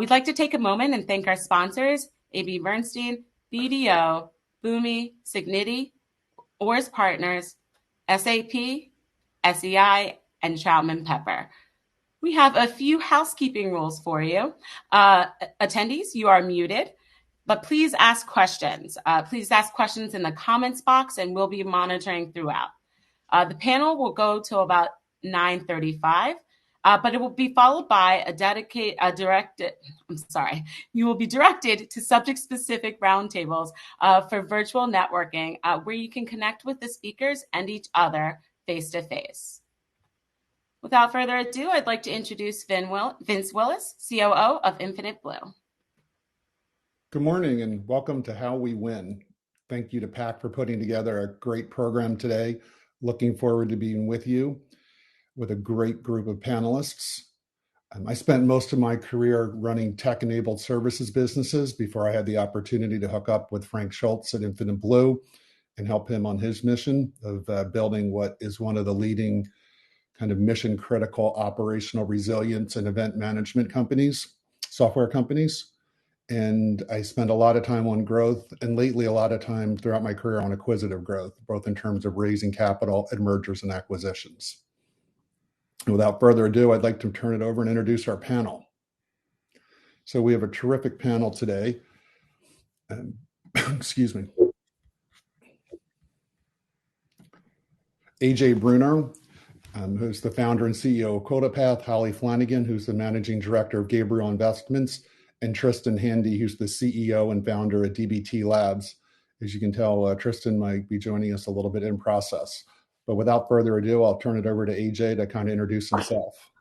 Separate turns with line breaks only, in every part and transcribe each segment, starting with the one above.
We'd like to take a moment and thank our sponsors, AB Bernstein, BDO, Boomi, Signiti, Oars Partners, SAP, SEI, and Chapman Pepper. We have a few housekeeping rules for you. Attendees, you are muted, but please ask questions. Please ask questions in the comments box, and we'll be monitoring throughout. The panel will go till about 9:35. But it will be followed by you will be directed to subject-specific roundtables for virtual networking where you can connect with the speakers and each other face-to-face. Without further ado, I'd like to introduce Vince Willis, COO of Infinite Blue.
Good morning and welcome to How We Win. Thank you to PAC for putting together a great program today. Looking forward to being with you with a great group of panelists. I spent most of my career running tech-enabled services businesses before I had the opportunity to hook up with Frank Schultz at Infinite Blue and help him on his mission of building what is one of the leading kind of mission-critical operational resilience and event management companies, software companies. And I spent a lot of time on growth and lately a lot of time throughout my career on acquisitive growth, both in terms of raising capital and mergers and acquisitions. Without further ado, I'd like to turn it over and introduce our panel. So we have a terrific panel today. Excuse me. AJ Bruno, who's the founder and CEO of QuotaPath, Holly Flanagan, who's the managing director of Gabriel Investments, and Tristan Handy, who's the CEO and founder at Dbt Labs. As you can tell, Tristan might be joining us a little bit in process. But without further ado, I'll turn it over to AJ to kind of introduce himself.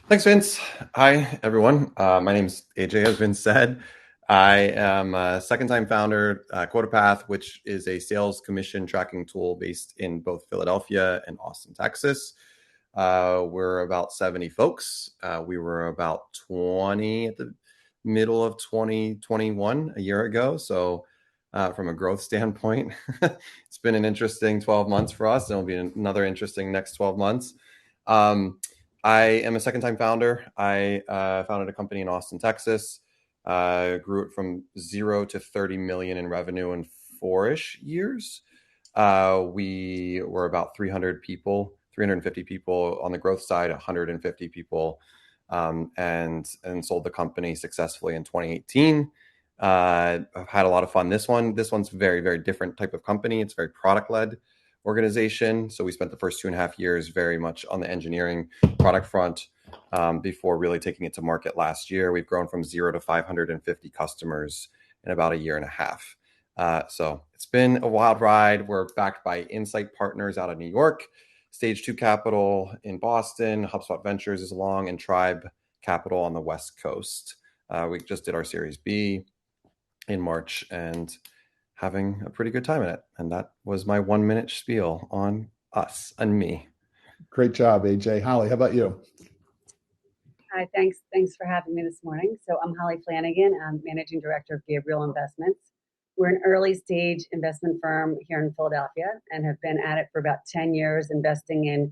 Thanks, Vince. Hi, everyone. My name's AJ, as Vince said. I am a second-time founder, QuotaPath, which is a sales commission tracking tool based in both Philadelphia and Austin, Texas. We're about 70 folks. We were about 20 at the middle of 2021, a year ago. So from a growth standpoint, it's been an interesting 12 months for us. It'll be another interesting next 12 months. I am a second-time founder. I founded a company in Austin, Texas. Grew it from 0 to 30 million in revenue in 4-ish years. We were about 300 people, 350 people on the growth side, 150 people, and sold the company successfully in 2018. I've had a lot of fun. This one's very, very different type of company. It's a very product-led organization. So we spent the first 2.5 years very much on the engineering product front before really taking it to market last year. We've grown from 0 to 550 customers in about a year and a half. So it's been a wild ride. We're backed by Insight Partners out of New York, Stage 2 Capital in Boston, HubSpot Ventures is along, and Tribe Capital on the West Coast. We just did our Series B in March and having a pretty good time in it. And that was my 1-minute spiel on us and me.
Great job, AJ. Holly, how about you?
Hi, thanks for having me this morning. So I'm Holly Flanagan. I'm Managing Director of Gabriel Investments. We're an early stage investment firm here in Philadelphia and have been at it for about 10 years, investing in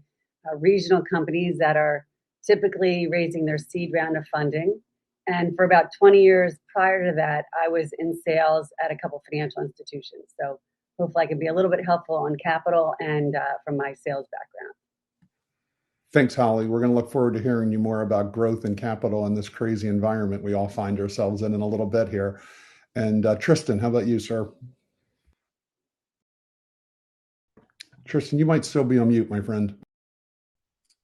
regional companies that are typically raising their seed round of funding. And for about 20 years prior to that, I was in sales at a couple financial institutions. So hopefully I can be a little bit helpful on capital and from my sales background.
Thanks, Holly. We're going to look forward to hearing you more about growth and capital in this crazy environment we all find ourselves in a little bit here. And Tristan, how about you, sir? Tristan, you might still be on mute, my friend.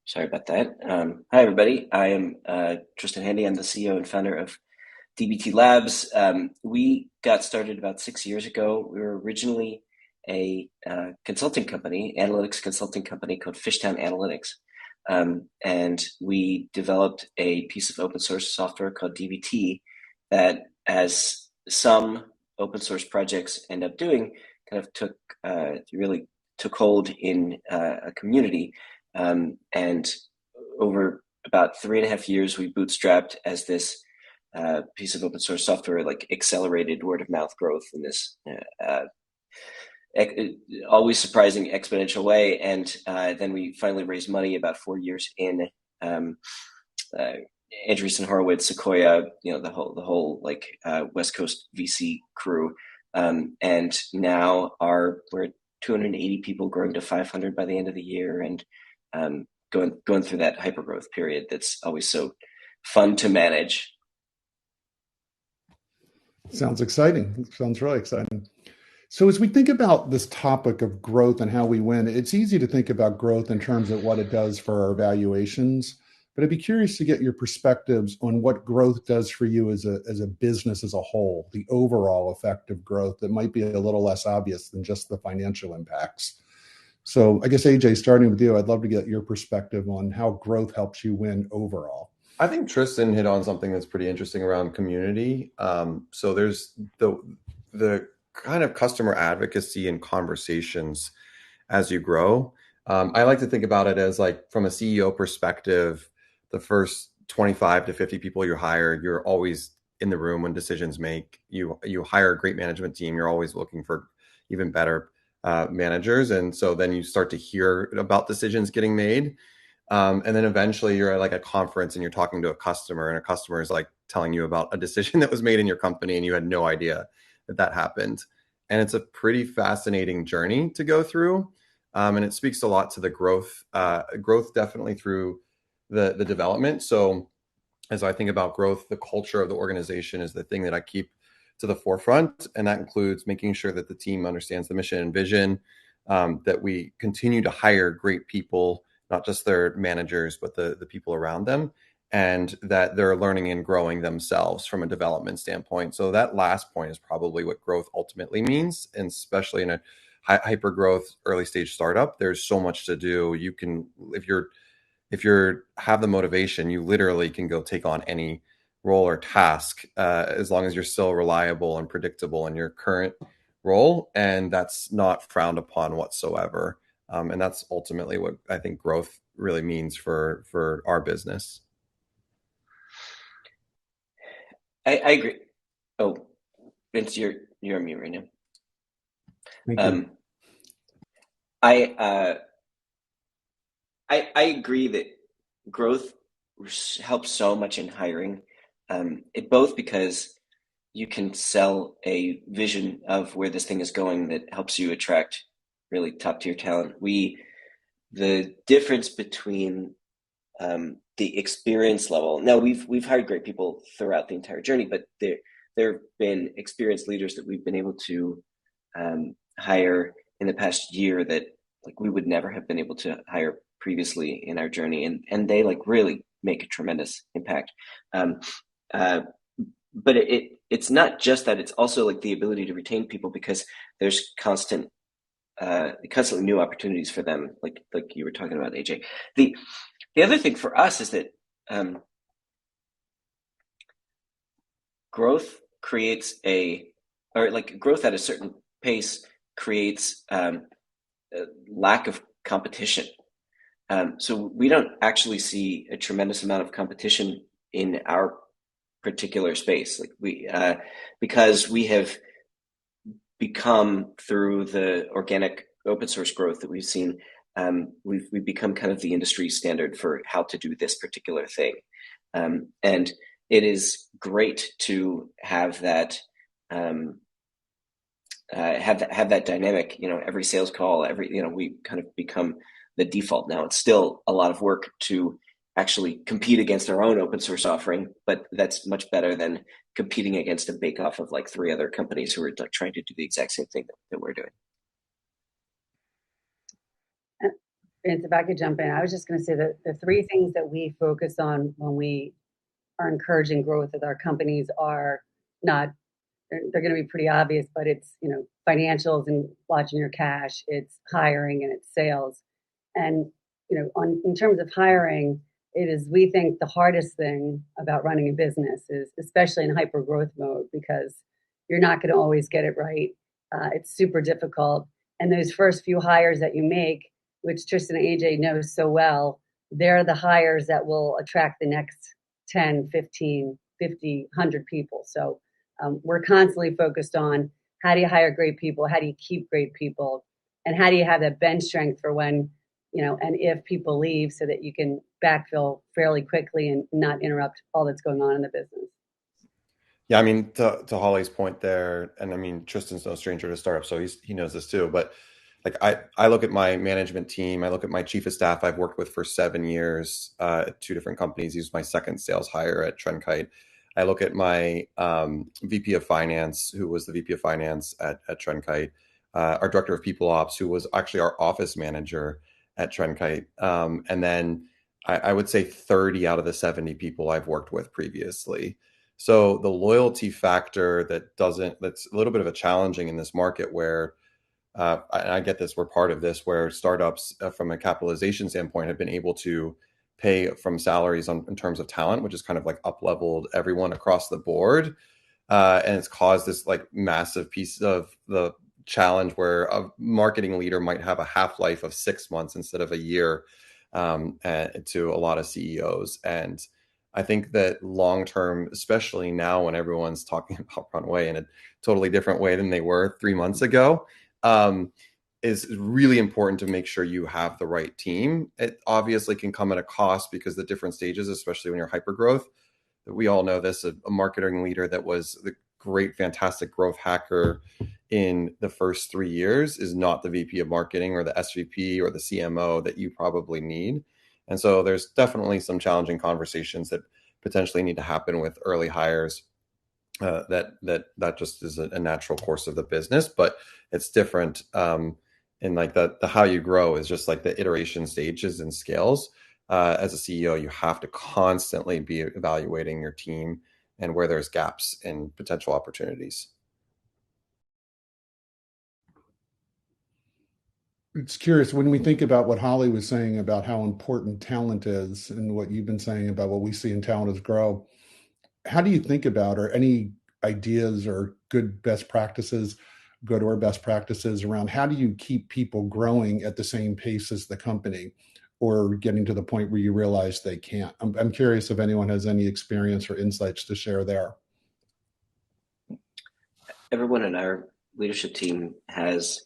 Sorry about that. Hi, everybody. I am Tristan Handy. I'm the CEO and founder of Dbt Labs. We got started about 6 years ago. We were originally a consulting company, analytics consulting company called Fishtown Analytics. And we developed a piece of open source software called Dbt that, as some open source projects end up doing, kind of really took hold in a community. And over about 3.5 years, we bootstrapped as this piece of open source software, like accelerated word of mouth growth in this always surprising exponential way. And then we finally raised money about 4 years in Andreessen Horowitz, Sequoia, the whole West Coast VC crew, and now we're 280 people, growing to 500 by the end of the year, and going through that hypergrowth period that's always so fun to manage.
Sounds exciting. Sounds really exciting. So as we think about this topic of growth and how we win, it's easy to think about growth in terms of what it does for our valuations. But I'd be curious to get your perspectives on what growth does for you as a business as a whole, the overall effect of growth that might be a little less obvious than just the financial impacts. So I guess, AJ, starting with you, I'd love to get your perspective on how growth helps you win overall.
I think Tristan hit on something that's pretty interesting around community. So there's the kind of customer advocacy and conversations as you grow. I like to think about it as like from a CEO perspective, the first 25 to 50 people you hire, you're always in the room when decisions make. You hire a great management team, you're always looking for even better managers. And so then you start to hear about decisions getting made. And then eventually you're at like a conference and you're talking to a customer, and a customer is like telling you about a decision that was made in your company and you had no idea that happened. And it's a pretty fascinating journey to go through. And it speaks a lot to the growth definitely through the development. So as I think about growth, the culture of the organization is the thing that I keep to the forefront. And that includes making sure that the team understands the mission and vision, that we continue to hire great people, not just their managers, but the people around them, and that they're learning and growing themselves from a development standpoint. So that last point is probably what growth ultimately means. And especially in a hyper growth early stage startup, there's so much to do. You can, if you have the motivation, you literally can go take on any role or task, as long as you're still reliable and predictable in your current role. And that's not frowned upon whatsoever. And that's ultimately what I think growth really means for our business.
I agree. Oh, Vince, you're on mute right now.
Thank you.
I agree that growth helps so much in hiring. Both because you can sell a vision of where this thing is going that helps you attract really top tier talent. The difference between the experience level. Now we've hired great people throughout the entire journey, but there have been experienced leaders that we've been able to hire in the past year that like we would never have been able to hire previously in our journey, and they like really make a tremendous impact. But it's not just that; it's also like the ability to retain people, because there's constantly new opportunities for them, like you were talking about, AJ. The other thing for us is that growth growth at a certain pace creates a lack of competition. So we don't actually see a tremendous amount of competition in our particular space, because we have become, through the organic open source growth that we've seen, we've become kind of the industry standard for how to do this particular thing, and it is great to have that have that dynamic. Every sales call, we kind of become the default now. It's still a lot of work to actually compete against our own open source offering, but that's much better than competing against a bake-off of like 3 other companies who are like trying to do the exact same thing that we're doing.
Vince, if I could jump in, I was just going to say that the 3 things that we focus on when we are encouraging growth with our companies are not, they're going to be pretty obvious, but it's, financials and watching your cash, it's hiring, and it's sales. And, in terms of hiring, it is, we think, the hardest thing about running a business is, especially in hyper growth mode, because you're not going to always get it right. It's super difficult. And those first few hires that you make, which Tristan and AJ know so well, they're the hires that will attract the next 10, 15, 50, 100 people. So we're constantly focused on how do you hire great people? How do you keep great people? And how do you have that bench strength for when and if people leave, so that you can backfill fairly quickly and not interrupt all that's going on in the business.
Yeah, I mean, to Holly's point there, and I mean, Tristan's no stranger to startups, so he knows this too. But like, I look at my management team, I look at my chief of staff I've worked with for 7 years at 2 different companies. He was my second sales hire at Trendkite. I look at my VP of finance, who was the VP of finance at Trendkite, our director of people ops, who was actually our office manager at Trendkite, and then I would say 30 out of the 70 people I've worked with previously. So the loyalty factor that's a little bit of a challenging in this market where, and I get this, we're part of this, where startups from a capitalization standpoint have been able to pay from salaries in terms of talent, which is kind of like up-leveled everyone across the board. And it's caused this like massive piece of the challenge where a marketing leader might have a half-life of 6 months instead of a year to a lot of CEOs. And I think that long term, especially now when everyone's talking about runway in a totally different way than they were 3 months ago, is really important to make sure you have the right team. It obviously can come at a cost because the different stages, especially when you're hypergrowth. We all know this, a marketing leader that was the great, fantastic growth hacker in the first 3 years is not the VP of marketing or the SVP or the CMO that you probably need. And so there's definitely some challenging conversations that potentially need to happen with early hires. That just is a natural course of the business, but it's different. And like the how you grow is just like the iteration stages and scales. As a CEO, you have to constantly be evaluating your team and where there's gaps and potential opportunities.
It's curious when we think about what Holly was saying about how important talent is and what you've been saying about what we see in talent as grow. How do you think about, or any ideas or good best practices, good or best practices around how do you keep people growing at the same pace as the company or getting to the point where you realize they can't? I'm curious if anyone has any experience or insights to share there.
Everyone in our leadership team has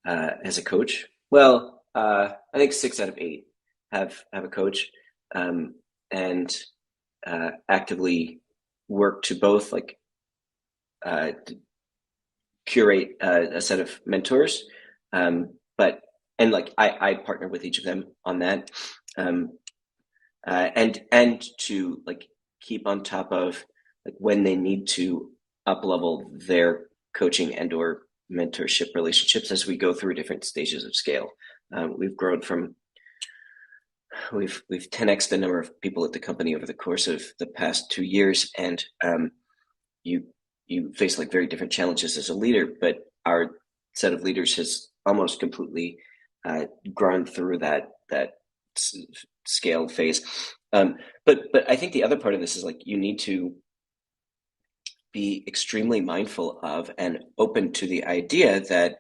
a coach. Well, I think 6 out of 8 have a coach, and actively work to both like curate a set of mentors, but I partner with each of them on that, and to like keep on top of like when they need to up level their coaching and or mentorship relationships as we go through different stages of scale. We've grown from we've 10x the number of people at the company over the course of the past 2 years, and you face like very different challenges as a leader, but our set of leaders has almost completely grown through that scale phase. But I think the other part of this is like you need to be extremely mindful of and open to the idea that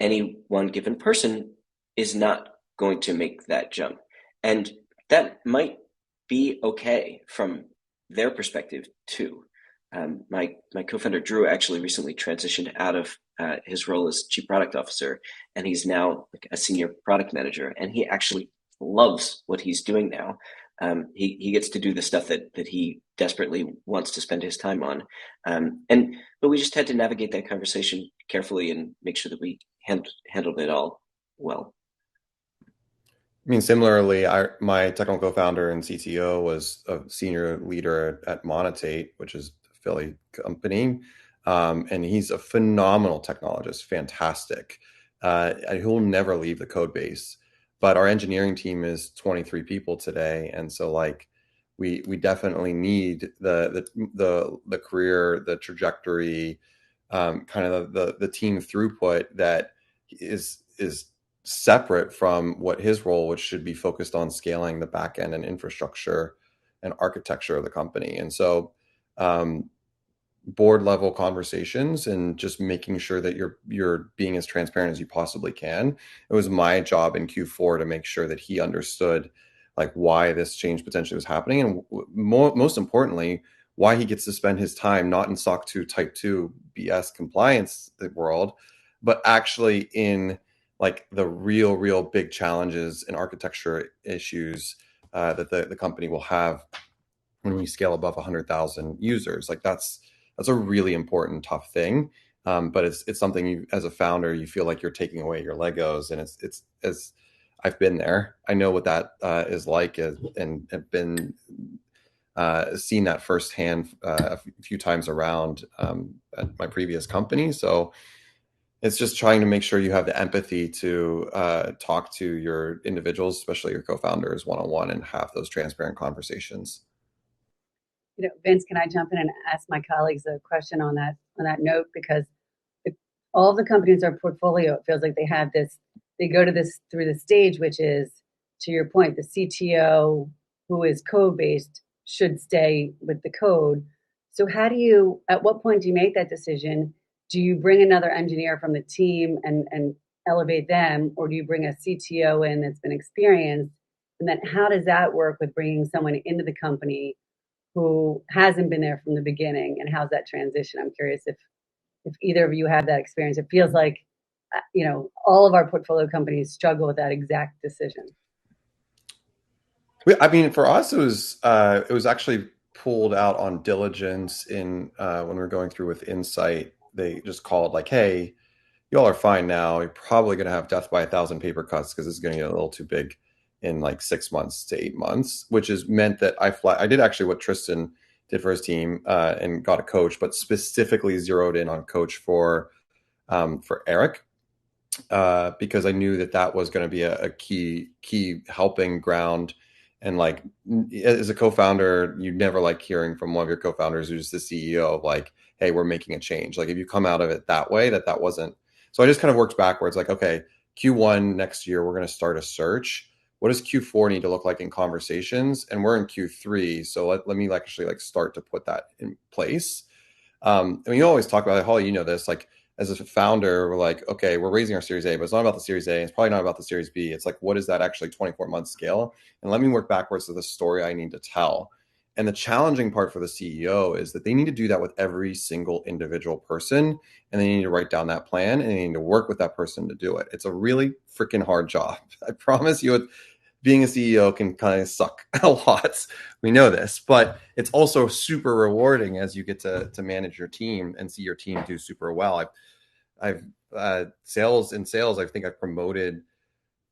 any one given person is not going to make that jump. And that might be okay from their perspective too. My co-founder Drew actually recently transitioned out of his role as chief product officer, and he's now like a senior product manager, and he actually loves what he's doing now. He gets to do the stuff that he desperately wants to spend his time on. But we just had to navigate that conversation carefully and make sure that we handled it all well.
I mean, similarly, my technical co-founder and CTO was a senior leader at Moderator, which is a Philly company. And he's a phenomenal technologist, fantastic. He'll never leave the code base. But our engineering team is 23 people today. And so like we definitely need the career, the trajectory, kind of the team throughput that is separate from what his role, which should be focused on scaling the back end and infrastructure and architecture of the company. And so board level conversations and just making sure that you're being as transparent as you possibly can. It was my job in Q4 to make sure that he understood like why this change potentially was happening, and most importantly, why he gets to spend his time not in SOC 2 Type 2 BS compliance world, but actually in like the real big challenges and architecture issues that the company will have when we scale above 100,000 users. Like that's a really important, tough thing. But it's something you, as a founder, you feel like you're taking away your Legos, and it's as I've been there. I know what that is like, and have been seen that firsthand a few times around at my previous company. So it's just trying to make sure you have the empathy to talk to your individuals, especially your co-founders, one-on-one, and have those transparent conversations.
Vince, can I jump in and ask my colleagues a question on that note? Because all of the companies in our portfolio, it feels like they go to this through the stage, which is, to your point, the CTO who is code-based should stay with the code. So at what point do you make that decision? Do you bring another engineer from the team and elevate them, or do you bring a CTO in that's been experienced? And then how does that work with bringing someone into the company who hasn't been there from the beginning, and how's that transition? I'm curious if either of you have that experience. It feels like, all of our portfolio companies struggle with that exact decision.
I mean, for us, it was actually pulled out on diligence in when we were going through with Insight. They just called like, hey, y'all are fine now. You're probably going to have death by 1,000 paper cuts because it's going to get a little too big in like 6 months to 8 months, which is meant that I did actually what Tristan did for his team and got a coach, but specifically zeroed in on coach for Eric because I knew that was going to be a key helping ground. And like, as a co-founder, you never like hearing from one of your co-founders who's the CEO of like, hey, we're making a change. Like if you come out of it that way, that wasn't. So I just kind of worked backwards. Like, okay, Q1 next year, we're going to start a search. What does Q4 need to look like in conversations? And we're in Q3. So let me actually start to put that in place. I mean, you always talk about it, Holly, you know this, like as a founder, we're like, okay, we're raising our Series A, but it's not about the Series A. It's probably not about the Series B. It's like, what is that actually 24-month scale? And let me work backwards to the story I need to tell. And the challenging part for the CEO is that they need to do that with every single individual person. And they need to write down that plan and they need to work with that person to do it. It's a really freaking hard job. I promise you, being a CEO can kind of suck a lot. We know this, but it's also super rewarding as you get to manage your team and see your team do super well. I've sales, I think I've promoted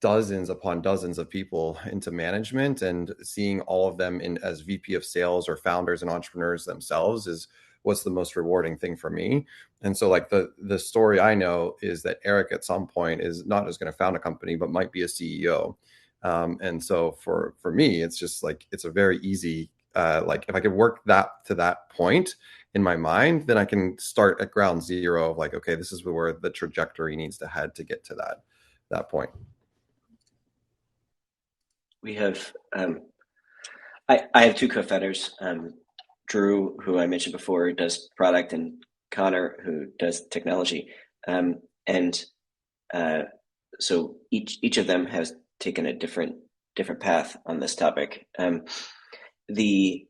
dozens upon dozens of people into management, and seeing all of them as VP of sales or founders and entrepreneurs themselves is what's the most rewarding thing for me. And so like the story I know is that Eric at some point is not just going to found a company, but might be a CEO. And so for me, it's just like, it's a very easy, like if I could work that to that point in my mind, then I can start at ground zero of like, okay, this is where the trajectory needs to head to get to that point.
We have, I have two co-founders, Drew, who I mentioned before, does product, and Connor, who does technology. So each of them has taken a different path on this topic. We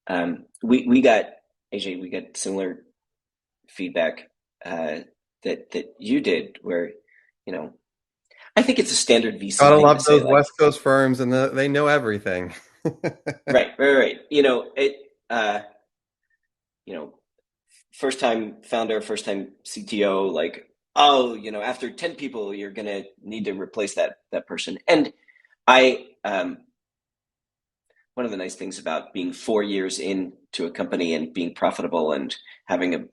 got, AJ, we got similar feedback that you did, where, I think it's a standard VC.
Gotta love those West Coast firms, and they know everything.
Right. First time founder, first time CTO, like, after 10 people, you're gonna need to replace that person. And one of the nice things about being 4 years into a company and being profitable and having a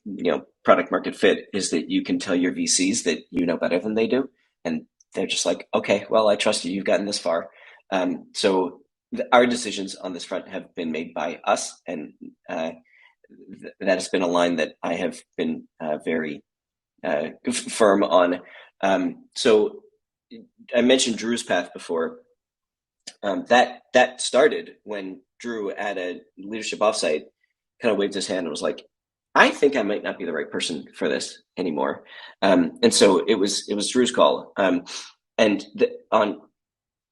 product market fit is that you can tell your VCs that you know better than they do, and they're just like, okay, well, I trust you. You've gotten this far. So our decisions on this front have been made by us, and that has been a line that I have been very firm on. So I mentioned Drew's path before. That started when Drew at a leadership offsite kind of waved his hand and was like, I think I might not be the right person for this anymore. And so it was Drew's call. And on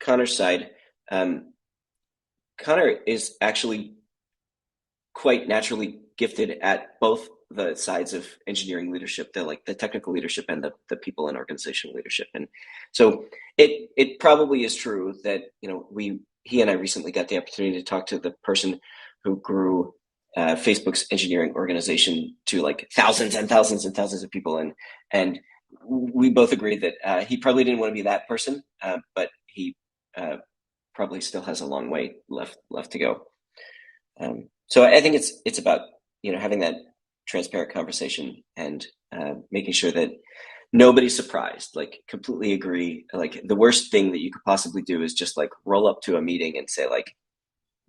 Connor's side, Connor is actually quite naturally gifted at both the sides of engineering leadership, the technical leadership and the people and organizational leadership. And so it probably is true that, he and I recently got the opportunity to talk to the person who grew Facebook's engineering organization to like thousands and thousands and thousands of people. And we both agreed that he probably didn't want to be that person, but he probably still has a long way left to go. So I think it's about, having that transparent conversation and making sure that nobody's surprised. Like, completely agree. Like, the worst thing that you could possibly do is just like roll up to a meeting and say like,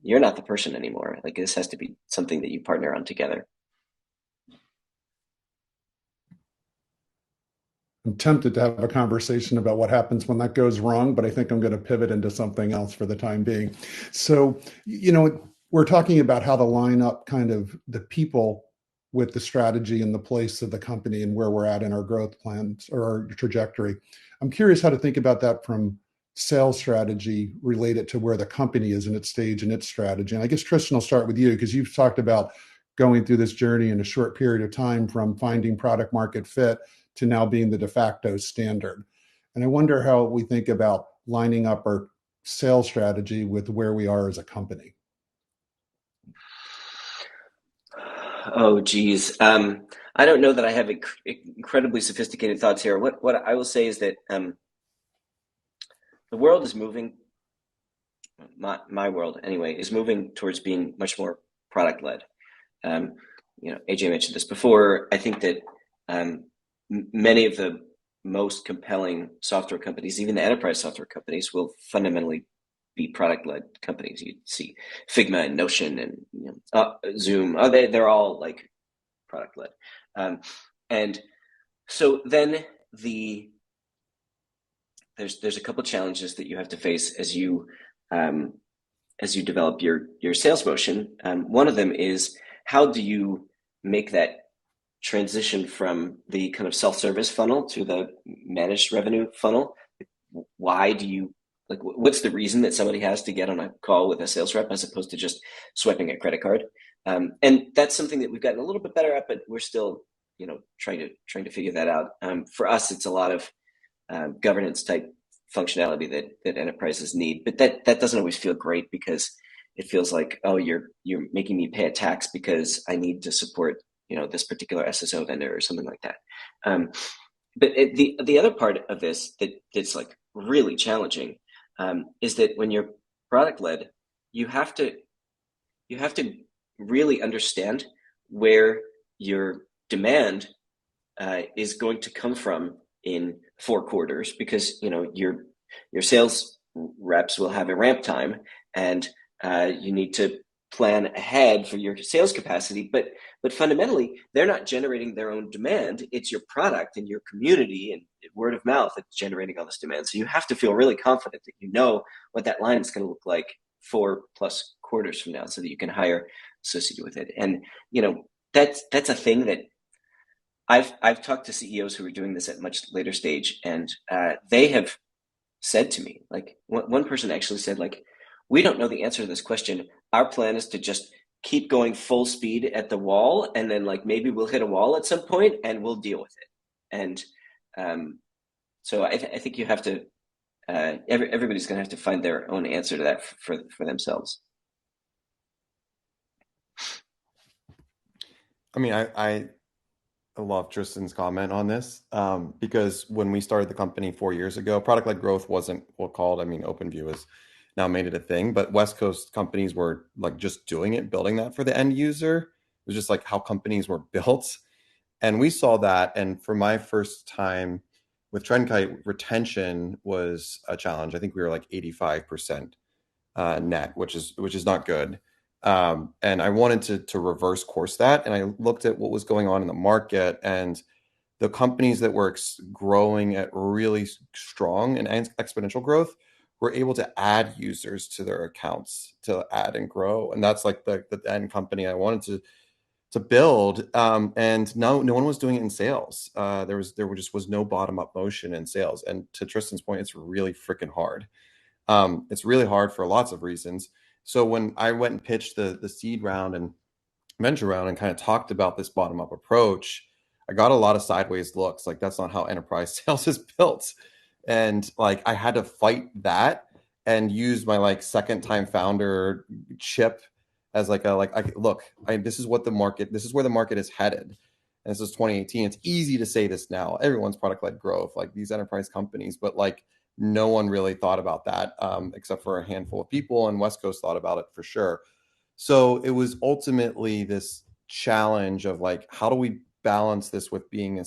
you're not the person anymore. Like, this has to be something that you partner on together.
I'm tempted to have a conversation about what happens when that goes wrong, but I think I'm going to pivot into something else for the time being. So, we're talking about how to line up kind of the people with the strategy and the place of the company and where we're at in our growth plans or our trajectory. I'm curious how to think about that from sales strategy related to where the company is in its stage and its strategy. And I guess, Tristan, I'll start with you because you've talked about going through this journey in a short period of time from finding product market fit to now being the de facto standard. And I wonder how we think about lining up our sales strategy with where we are as a company.
Oh, geez. I don't know that I have incredibly sophisticated thoughts here. What I will say is that the world is moving, my world anyway, is moving towards being much more product-led. AJ mentioned this before. I think that many of the most compelling software companies, even the enterprise software companies, will fundamentally be product-led companies. You see Figma and Notion and Zoom. They're all like product-led. And so then there's a couple of challenges that you have to face as you develop your sales motion. One of them is, how do you make that transition from the kind of self-service funnel to the managed revenue funnel? Why do you, like, what's the reason that somebody has to get on a call with a sales rep as opposed to just swiping a credit card? And that's something that we've gotten a little bit better at, but we're still, trying to figure that out. For us, it's a lot of governance type functionality that enterprises need, but that doesn't always feel great because it feels like, oh, you're making me pay a tax because I need to support this particular SSO vendor or something like that. But the other part of this that's like really challenging is that when you're product led, you have to really understand where your demand is going to come from in 4 quarters, because your sales reps will have a ramp time, and you need to plan ahead for your sales capacity, but fundamentally they're not generating their own demand. It's your product and your community and word of mouth that's generating all this demand. So you have to feel really confident that you know what that line is going to look like 4+ quarters from now, so that you can hire associated with it. And that's a thing that I've talked to CEOs who are doing this at much later stage, and they have said to me, like, one person actually said, like, we don't know the answer to this question. Our plan is to just keep going full speed at the wall, and then like maybe we'll hit a wall at some point and we'll deal with it. And so I think you have to, everybody's going to have to find their own answer to that for themselves.
I mean, I love Tristan's comment on this because when we started the company 4 years ago, product-led growth wasn't called. I mean, OpenView has now made it a thing, but West Coast companies were like just doing it, building that for the end user. It was just like how companies were built. And we saw that. And for my first time with TrendKite, retention was a challenge. I think we were like 85% net, which is not good. And I wanted to reverse course that. And I looked at what was going on in the market, and the companies that were growing at really strong and exponential growth were able to add users to their accounts to add and grow. And that's like the end company I wanted to build. And no one was doing it in sales. There just was no bottom up motion in sales. And to Tristan's point, it's really freaking hard. It's really hard for lots of reasons. So when I went and pitched the seed round, and venture round and kind of talked about this bottom up approach, I got a lot of sideways looks. Like, that's not how enterprise sales is built. And like, I had to fight that and use my like second time founder chip as like this is where the market is headed. And this is 2018. It's easy to say this now. Everyone's product led growth, like these enterprise companies, but like no one really thought about that except for a handful of people, and West Coast thought about it for sure. So it was ultimately this challenge of like, how do we balance this with being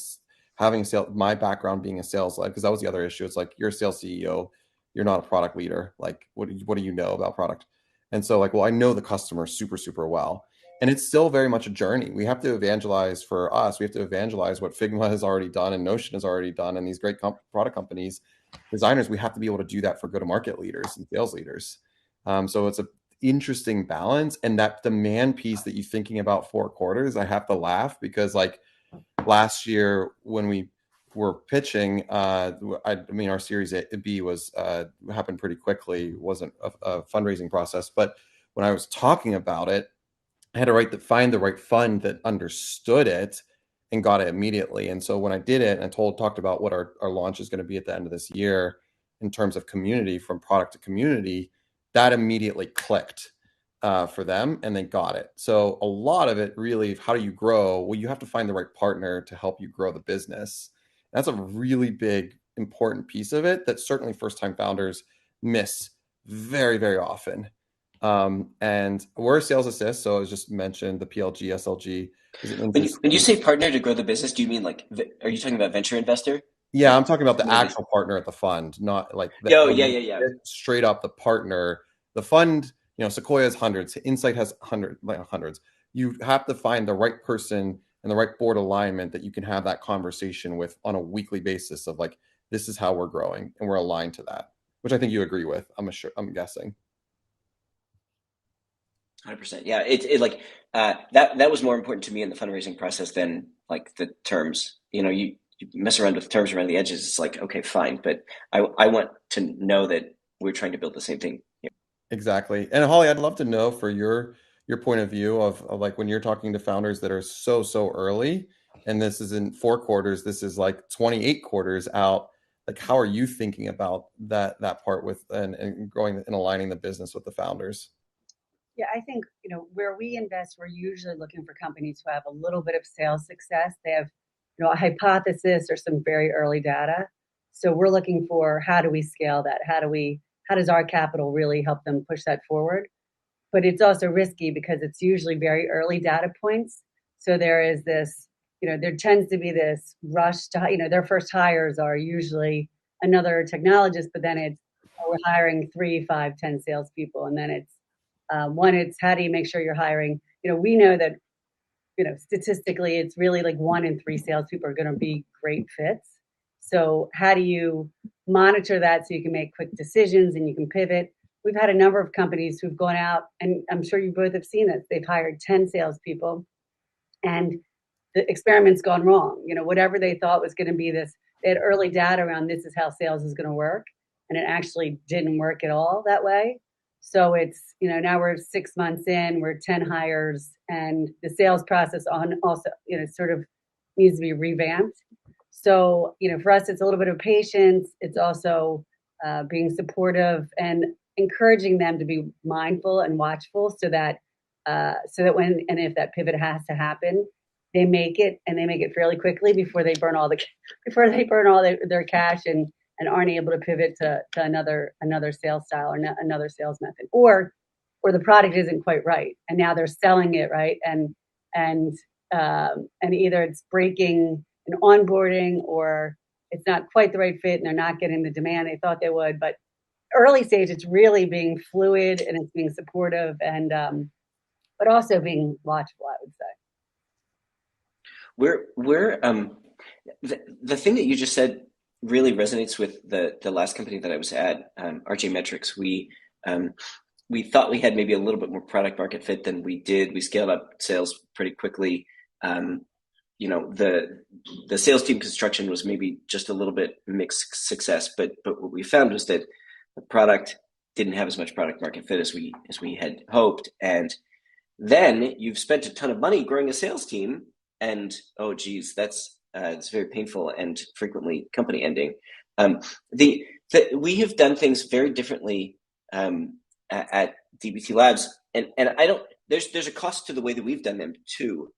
having sales, my background being a sales led, because that was the other issue. It's like, you're a sales CEO, you're not a product leader. Like, what do you know about product? And so like, well, I know the customer super, super well. And it's still very much a journey. We have to evangelize for us. We have to evangelize what Figma has already done and Notion has already done. And these great product companies, designers, we have to be able to do that for go-to-market leaders and sales leaders. So it's a interesting balance. And that demand piece that you're thinking about 4 quarters, I have to laugh because like last year when we were pitching, our Series B was happened pretty quickly. It wasn't a fundraising process, but when I was talking about it, I had to find the right fund that understood it and got it immediately. And so when I did it and talked about what our launch is going to be at the end of this year in terms of community, from product to community, that immediately clicked for them and they got it. So a lot of it really, how do you grow? Well, you have to find the right partner to help you grow the business. That's a really big, important piece of it that certainly first-time founders miss very, very often. And we're a sales assist. So as just mentioned, the PLG, SLG.
When you say partner to grow the business, do you mean like, are you talking about venture investor?
Yeah, I'm talking about the actual partner at the fund, not like
yeah.
Straight up the partner. The fund, Sequoia has hundreds, Insight has hundreds. You have to find the right person and the right board alignment that you can have that conversation with on a weekly basis of like, this is how we're growing and we're aligned to that, which I think you agree with. I'm guessing.
100%. Yeah, it like that was more important to me in the fundraising process than like the terms. You mess around with terms around the edges. It's like, okay, fine, but I want to know that we're trying to build the same thing. Yeah.
Exactly. And Holly, I'd love to know for your point of view of like when you're talking to founders that are so early, and this is in 4 quarters, this is like 28 quarters out. Like, how are you thinking about that part with and growing and aligning the business with the founders?
Yeah, I think, where we invest, we're usually looking for companies who have a little bit of sales success. They have, a hypothesis or some very early data. So we're looking for, how do we scale that? How does our capital really help them push that forward? But it's also risky because it's usually very early data points. So there is this, there tends to be this rush to, their first hires are usually another technologist, but then it's, we're hiring 3, 5, 10 salespeople. And then it's, it's how do you make sure you're hiring? We know that, statistically, it's really like 1 in 3 salespeople are going to be great fits. So how do you monitor that so you can make quick decisions and you can pivot? We've had a number of companies who've gone out, and I'm sure you both have seen it. They've hired 10 salespeople, and the experiment's gone wrong. Whatever they thought was going to be this, they had early data around this is how sales is going to work, and it actually didn't work at all that way. So it's, now we're 6 months in, we're 10 hires, and the sales process also, sort of needs to be revamped. So, for us, it's a little bit of patience. It's also being supportive and encouraging them to be mindful and watchful so that when and if that pivot has to happen, they make it, and they make it fairly quickly before they burn all their cash and aren't able to pivot to another sales style or another sales method, or the product isn't quite right, and now they're selling it right, and either it's breaking in onboarding or it's not quite the right fit, and they're not getting the demand they thought they would. But early stage, it's really being fluid and it's being supportive and but also being watchful, I would say.
We're the thing that you just said really resonates with the last company that I was at, RJ Metrics. We thought we had maybe a little bit more product market fit than we did. We scaled up sales pretty quickly. The sales team construction was maybe just a little bit mixed success, but what we found was that the product didn't have as much product market fit as we had hoped, and Then you've spent a ton of money growing a sales team, and oh geez, that's it's very painful and frequently company ending. We have done things very differently at Dbt Labs, and I don't. There's a cost to the way that we've done them too.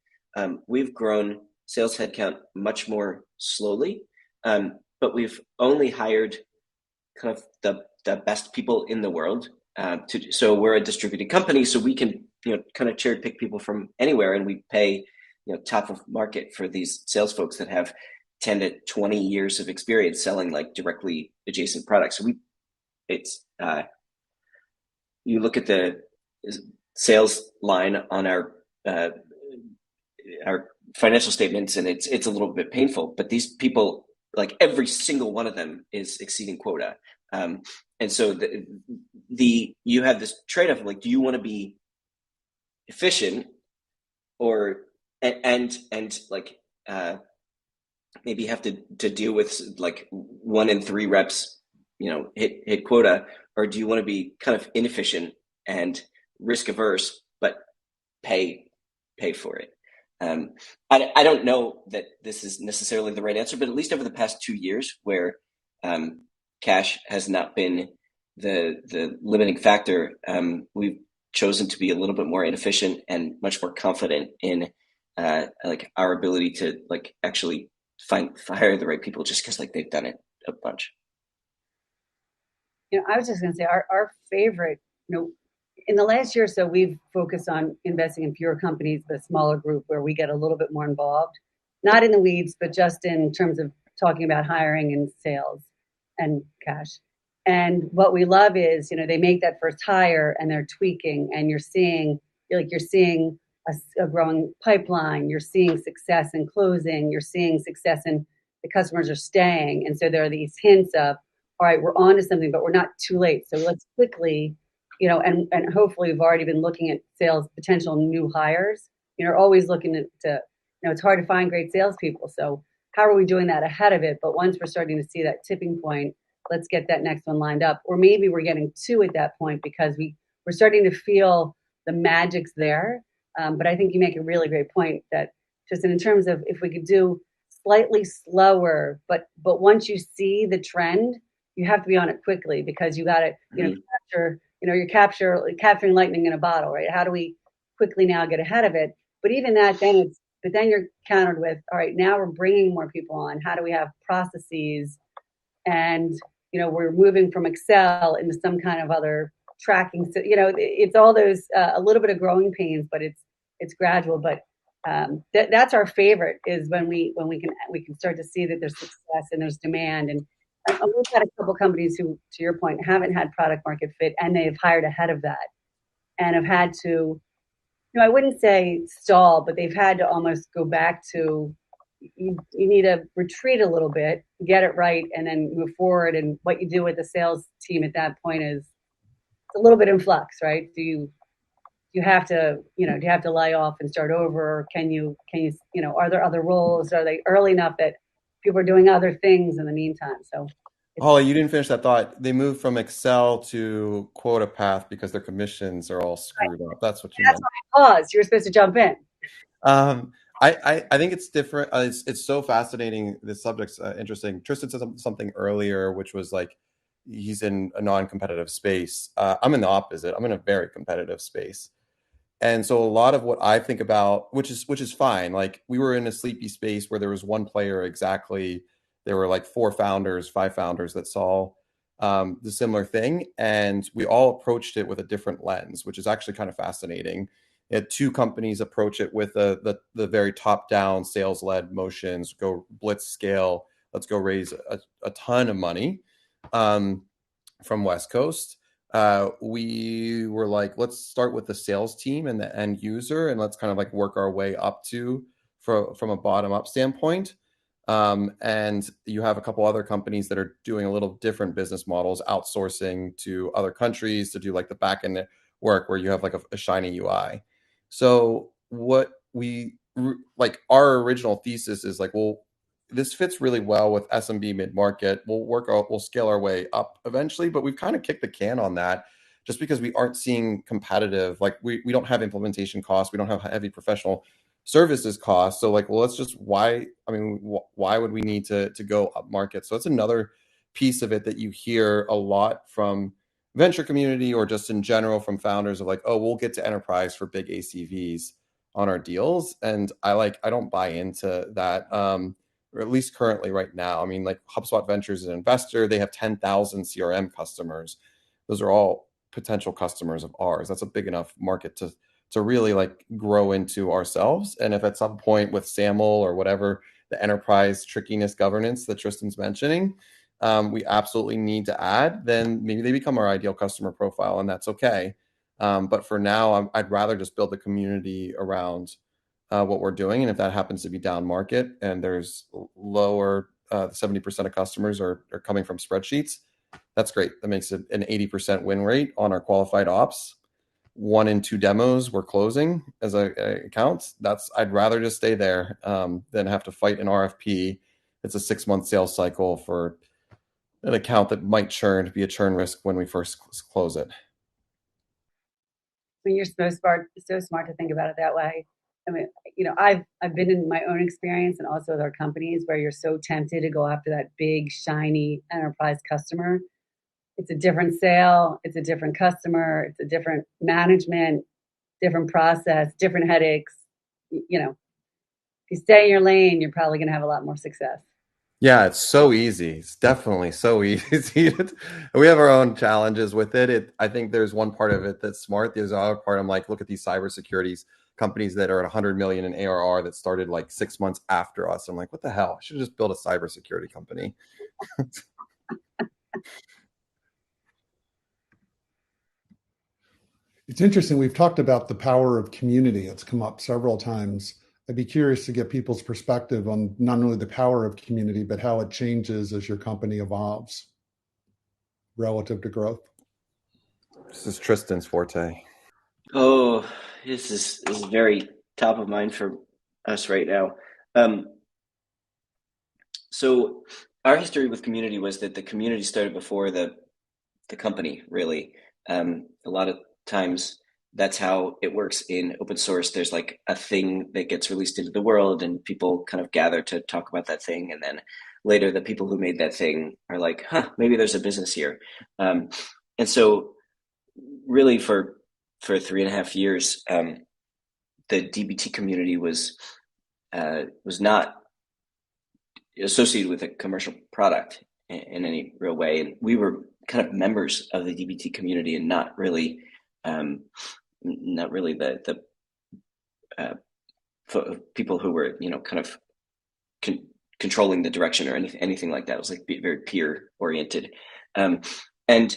We've grown sales headcount much more slowly, but we've only hired kind of the best people in the world. So we're a distributed company, so we can kind of cherry pick people from anywhere, and we pay top of market for these sales folks that have 10 to 20 years of experience selling like directly adjacent products. So you look at the sales line on our financial statements, and it's a little bit painful. But these people, like every single one of them, is exceeding quota. And so you have this trade-off of like, do you want to be efficient or and like maybe have to deal with like 1 in 3 reps hit quota, or do you want to be kind of inefficient and risk averse but pay for it? I don't know that this is necessarily the right answer, but at least over the past 2 years where cash has not been the limiting factor, we've chosen to be a little bit more inefficient and much more confident in like our ability to like actually hire the right people, just because like they've done it a bunch.
I was just going to say our favorite, in the last year or so, we've focused on investing in fewer companies, but a smaller group where we get a little bit more involved, not in the weeds, but just in terms of talking about hiring and sales and cash. And what we love is, they make that first hire and they're tweaking, and you're seeing a growing pipeline. You're seeing success in closing. You're seeing success in the customers are staying. And so there are these hints of, all right, we're on to something, but we're not too late. So let's quickly, and hopefully we've already been looking at sales potential new hires. Always looking to it's hard to find great salespeople. So how are we doing that ahead of it? But once we're starting to see that tipping point, let's get that next one lined up. Or maybe we're getting 2 at that point because we're starting to feel the magic's there. But I think you make a really great point that just in terms of if we could do slightly slower, but once you see the trend, you have to be on it quickly because you got to capture. You're capturing lightning in a bottle, right? How do we quickly now get ahead of it? But even that, then you're countered with, all right, now we're bringing more people on. How do we have processes? And we're moving from Excel into some kind of other tracking. So it's all those a little bit of growing pains, but it's gradual. But that's our favorite is when we can start to see that there's success and there's demand. And we've had a couple companies who, to your point, haven't had product market fit, and they've hired ahead of that, and have had to, I wouldn't say stall, but they've had to almost go back to. You need to retreat a little bit, get it right, and then move forward. And what you do with the sales team at that point is it's a little bit in flux, right? Do you have to, do you have to lay off and start over? Or can you, are there other roles? Are they early enough that people are doing other things in the meantime? So,
Holly, you didn't finish that thought. They moved from Excel to QuotaPath because their commissions are all screwed up. That's what you meant.
That's why I paused. You were supposed to jump in.
I think it's different. It's so fascinating. This subject's interesting. Tristan said something earlier, which was like he's in a non-competitive space. I'm in the opposite. I'm in a very competitive space. And so a lot of what I think about, which is fine. Like we were in a sleepy space where there was one player exactly. There were like 4 founders, 5 founders that saw the similar thing. And we all approached it with a different lens, which is actually kind of fascinating. Had 2 companies approach it with the very top-down sales-led motions, go blitz scale, let's go raise a ton of money from West Coast. We were like, let's start with the sales team and the end user, and let's kind of like work our way up from a bottom-up standpoint. And you have a couple other companies that are doing a little different business models, outsourcing to other countries to do like the back-end work where you have like a shiny UI. So what we like, our original thesis is like, well, this fits really well with SMB mid-market. We'll scale our way up eventually, but we've kind of kicked the can on that just because we aren't seeing competitive, like we don't have implementation costs, we don't have heavy professional services costs. So like, well, let's just, why would we need to go up market? So it's another piece of it that you hear a lot from venture community or just in general from founders of like, oh, we'll get to enterprise for big ACVs on our deals. And I don't buy into that, or at least currently right now. I mean, like HubSpot Ventures is an investor. They have 10,000 CRM customers. Those are all potential customers of ours. That's a big enough market to really like grow into ourselves. And if at some point with SAML or whatever, the enterprise trickiness governance that Tristan's mentioning, we absolutely need to add, then maybe they become our ideal customer profile, and that's okay. But for now, I'd rather just build a community around what we're doing. And if that happens to be down market and there's lower, 70% of customers are coming from spreadsheets, that's great. That makes it an 80% win rate on our qualified ops. 1 in 2 demos we're closing as accounts. I'd rather just stay there than have to fight an RFP. It's a 6-month sales cycle for an account that might be a churn risk when we first close it.
I mean, you're so smart to think about it that way. I mean, I've been in my own experience and also with our companies where you're so tempted to go after that big, shiny enterprise customer. It's a different sale. It's a different customer. It's a different management, different process, different headaches. If you stay in your lane, you're probably going to have a lot more success.
Yeah, it's so easy. It's definitely so easy. We have our own challenges with it. I think there's one part of it that's smart. There's another part. I'm like, look at these cybersecurity companies that are at 100 million in ARR that started like 6 months after us. I'm like, what the hell? I should have just built a cybersecurity company.
It's interesting. We've talked about the power of community. It's come up several times. I'd be curious to get people's perspective on not only the power of community, but how it changes as your company evolves relative to growth.
This is Tristan's forte.
Oh, this is very top of mind for us right now. So our history with community was that the community started before the company, really. A lot of times that's how it works in open source. There's like a thing that gets released into the world and people kind of gather to talk about that thing. And then later the people who made that thing are like, maybe there's a business here. And so really for 3.5 years, the DBT community was not associated with a commercial product in any real way. And we were kind of members of the DBT community and not really the people who were, kind of controlling the direction or anything like that. It was like very peer oriented. And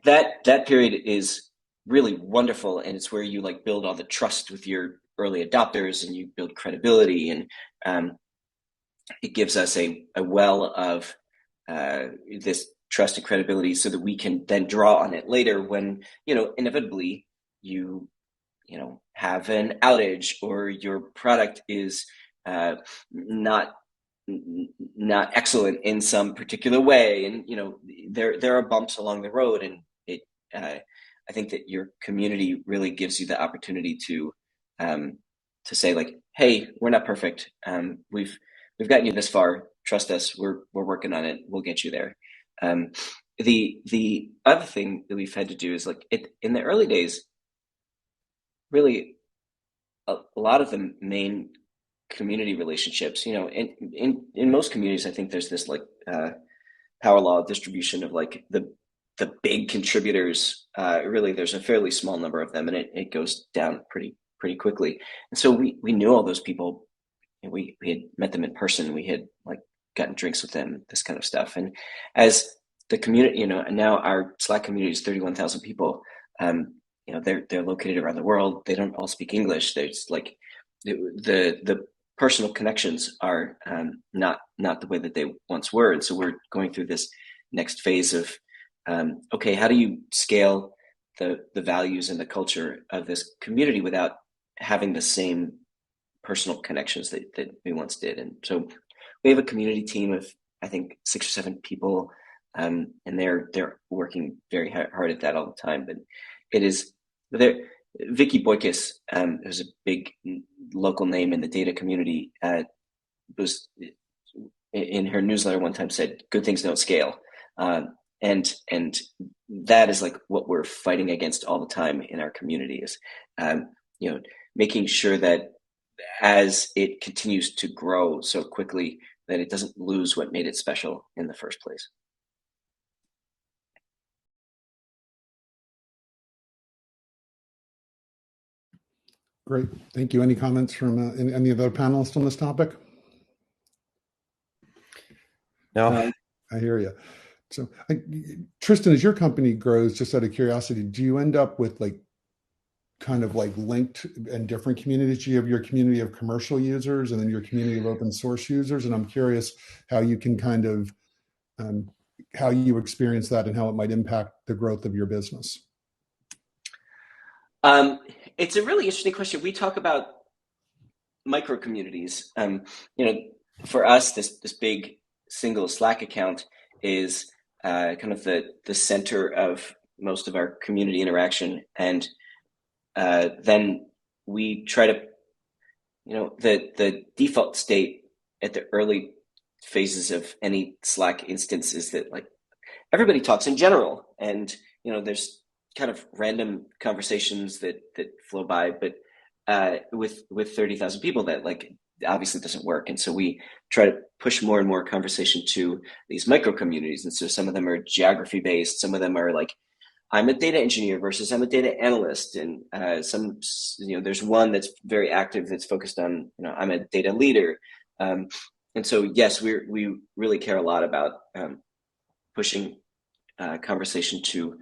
that period is really wonderful. And it's where you like build all the trust with your early adopters and you build credibility. And it gives us a well of this trust and credibility so that we can then draw on it later when, inevitably you have an outage or your product is not excellent in some particular way. And, there are bumps along the road, and I think that your community really gives you the opportunity to say like, hey, we're not perfect. We've gotten you this far. Trust us. We're working on it. We'll get you there. The other thing that we've had to do is like in the early days, really a lot of the main community relationships, in most communities, I think there's this like power law distribution of like the big contributors. Really, there's a fairly small number of them, and it goes down pretty quickly. And so we knew all those people. And we had met them in person. We had like gotten drinks with them, this kind of stuff. And as the community, and now our Slack community is 31,000 people. They're located around the world. They don't all speak English. There's like the personal connections are not the way that they once were. And so we're going through this next phase of okay, how do you scale the values and the culture of this community without having the same personal connections that we once did? And so we have a community team of, I think, 6 or 7 people and they're working very hard at that all the time. But it is there. Vicky Boykis, who's a big local name in the data community, was in her newsletter one time said, "Good things don't scale," and that is like what we're fighting against all the time in our community is, making sure that as it continues to grow so quickly that it doesn't lose what made it special in the first place.
Great, thank you. Any comments from any of the other panelists on this topic?
No.
I hear you. So, Tristan, as your company grows, just out of curiosity, do you end up with kind of linked and different communities? You have your community of commercial users and then your community of open source users. And I'm curious how you can kind of, how you experience that and how it might impact the growth of your business.
It's a really interesting question. We talk about micro communities. For us, this big single Slack account is kind of the center of most of our community interaction, and then we try to, the default state at the early phases of any Slack instance is that everybody talks in general, and there's kind of random conversations that flow by, but with 30,000 people, that obviously doesn't work. And so we try to push more and more conversation to these micro communities. And so some of them are geography based, some of them are I'm a data engineer versus I'm a data analyst, and there's one that's very active that's focused on I'm a data leader. And so yes, we really care a lot about pushing conversation to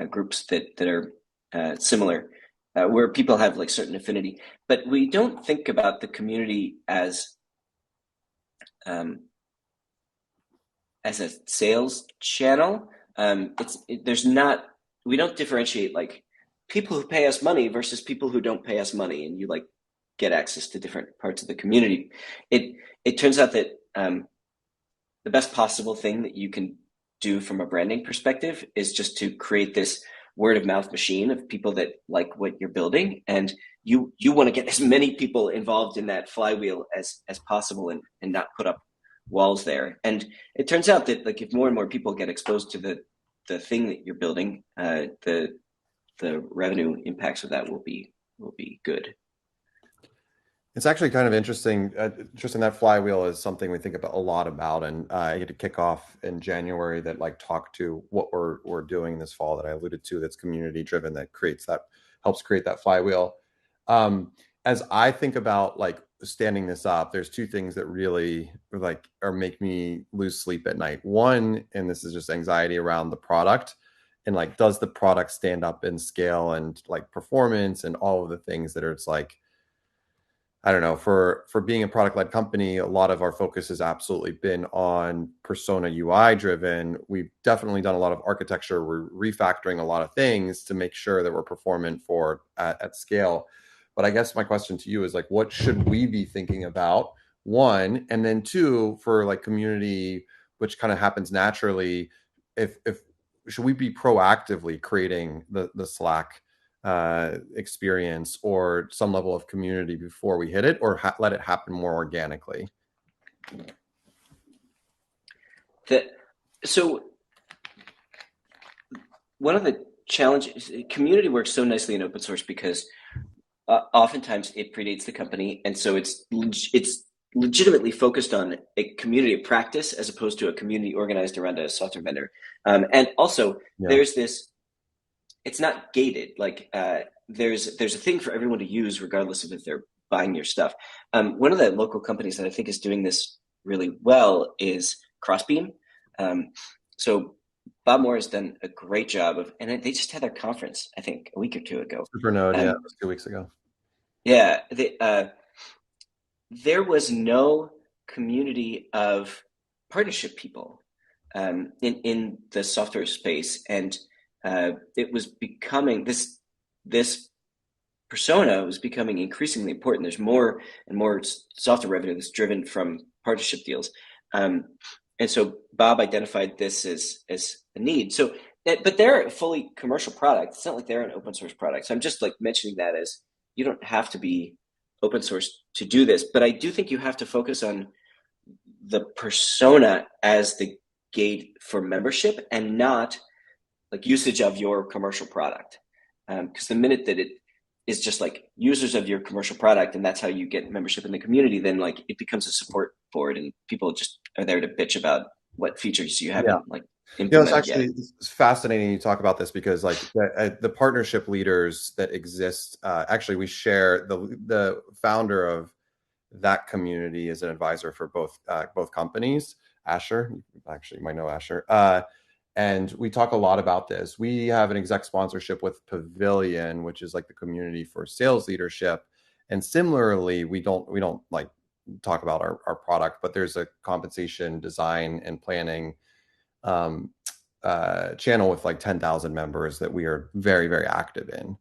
groups that are similar, where people have certain affinity, but we don't think about the community as a sales channel. We don't differentiate people who pay us money versus people who don't pay us money, and you get access to different parts of the community. It turns out that the best possible thing that you can do from a branding perspective is just to create this word of mouth machine of people that like what you're building, and you want to get as many people involved in that flywheel as possible, and not put up walls there. And it turns out that if more and more people get exposed to the thing that you're building, the revenue impacts of that will be good.
It's actually kind of interesting. Tristan, that flywheel is something we think about a lot about, and I get to kick off in January that talk to what we're doing this fall that I alluded to. That's community driven. That helps create that flywheel. As I think about standing this up, there's two things that really make me lose sleep at night. One, and this is just anxiety around the product, and does the product stand up in scale and performance and all of the things that are I don't know, for being a product-led company, a lot of our focus has absolutely been on persona UI driven. We've definitely done a lot of architecture. We're refactoring a lot of things to make sure that we're performant at scale. But I guess my question to you is what should we be thinking about? One, and then two, for community, which kind of happens naturally, if should we be proactively creating the Slack experience or some level of community before we hit it, or let it happen more organically?
So one of the challenges, community works so nicely in open source because oftentimes it predates the company, and so it's legitimately focused on a community of practice as opposed to a community organized around a software vendor. And also there's this, it's not gated. There's a thing for everyone to use regardless of if they're buying your stuff. One of the local companies that I think is doing this really well is Crossbeam. So Bob Moore has done a great job and they just had their conference, I think, a week or two ago.
Supernode, it was 2 weeks ago.
Yeah, there was no community of partnership people in the software space, and it was becoming this persona was becoming increasingly important. There's more and more software revenue that's driven from partnership deals, And so Bob identified this as a need. So, but they're a fully commercial product. It's not like they're an open source product. So I'm just like mentioning that as you don't have to be open source to do this, but I do think you have to focus on the persona as the gate for membership and not like usage of your commercial product. Because the minute that it is just like users of your commercial product and that's how you get membership in the community, then like it becomes a support board and people just are there to bitch about what features you haven't like implemented
it's actually it's fascinating you talk about this because like the partnership leaders that exist, actually we share the founder of that community is an advisor for both companies. Asher, actually you might know Asher. And we talk a lot about this. We have an exec sponsorship with Pavilion, which is like the community for sales leadership. And similarly, we don't like talk about our product, but there's a compensation design and planning channel with like 10,000 members that we are very, very active in.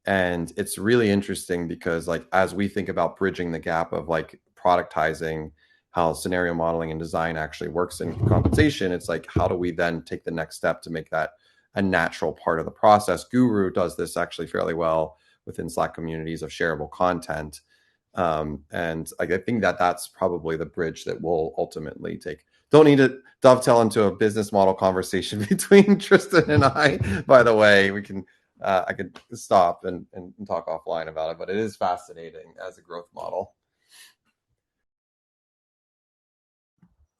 And it's really interesting because like, as we think about bridging the gap of like productizing how scenario modeling and design actually works in compensation, it's like, how do we then take the next step to make that a natural part of the process? Guru does this actually fairly well within Slack communities of shareable content. And I think that that's probably the bridge that we'll ultimately take. Don't need to dovetail into a business model conversation between Tristan and I, by the way. We can I could stop and talk offline about it, but it is fascinating as a growth model.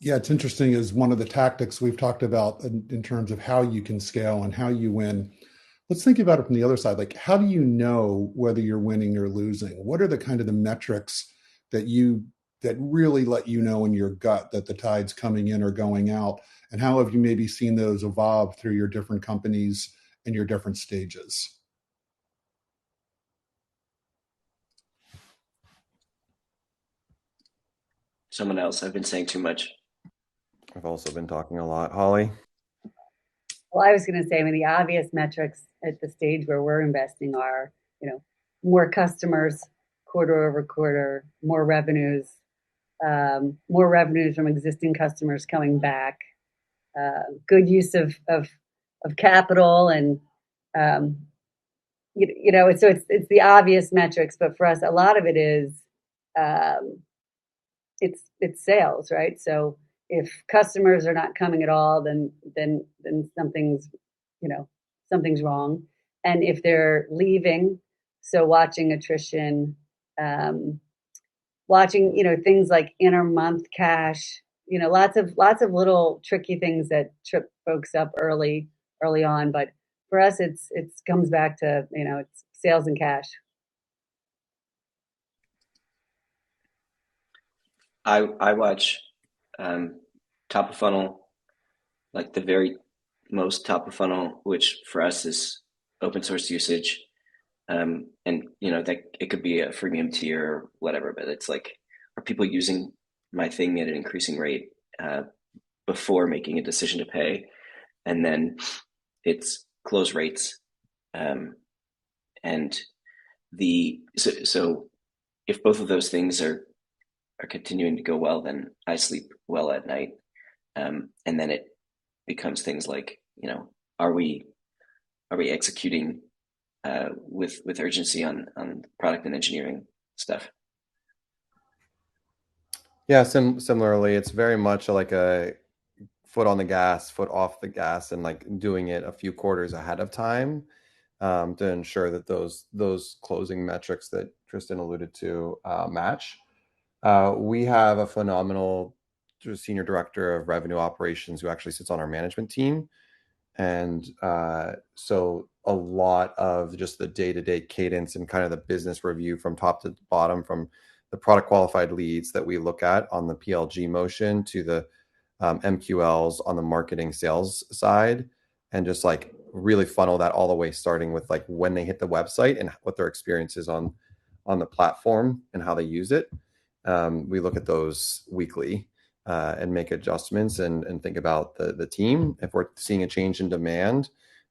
Yeah, it's interesting is one of the tactics we've talked about in terms of how you can scale and how you win. Let's think about it from the other side. Like, how do you know whether you're winning or losing? What are the kind of the metrics that really let you know in your gut that the tide's coming in or going out? And how have you maybe seen those evolve through your different companies and your different stages?
Someone else. I've been saying too much.
I've also been talking a lot. Holly?
Well, I was going to say, I mean, the obvious metrics at the stage where we're investing are, more customers quarter over quarter, more revenues from existing customers coming back, good use of capital, and so it's the obvious metrics. But for us, a lot of it is it's sales, right? So if customers are not coming at all, then something's wrong. And if they're leaving, so watching attrition, watching things like inter-month cash, lots of little tricky things that trip folks up early on. But for us, it comes back to it's sales and cash.
I watch top of funnel, like the very most top of funnel, which for us is open source usage. And that it could be a freemium tier or whatever, but it's like, are people using my thing at an increasing rate before making a decision to pay? And then it's close rates. So if both of those things are continuing to go well, then I sleep well at night. And then it becomes things like, are we executing with urgency on product and engineering stuff?
Yeah, similarly, it's very much like a foot on the gas, foot off the gas, and like doing it a few quarters ahead of time to ensure that those closing metrics that Tristan alluded to match. We have a phenomenal senior director of revenue operations who actually sits on our management team. And so a lot of just the day-to-day cadence and kind of the business review from top to bottom, from the product qualified leads that we look at on the PLG motion to the MQLs on the marketing sales side, and just like really funnel that all the way, starting with like when they hit the website and what their experience is on the platform and how they use it. We look at those weekly and make adjustments and think about the team. If we're seeing a change in demand,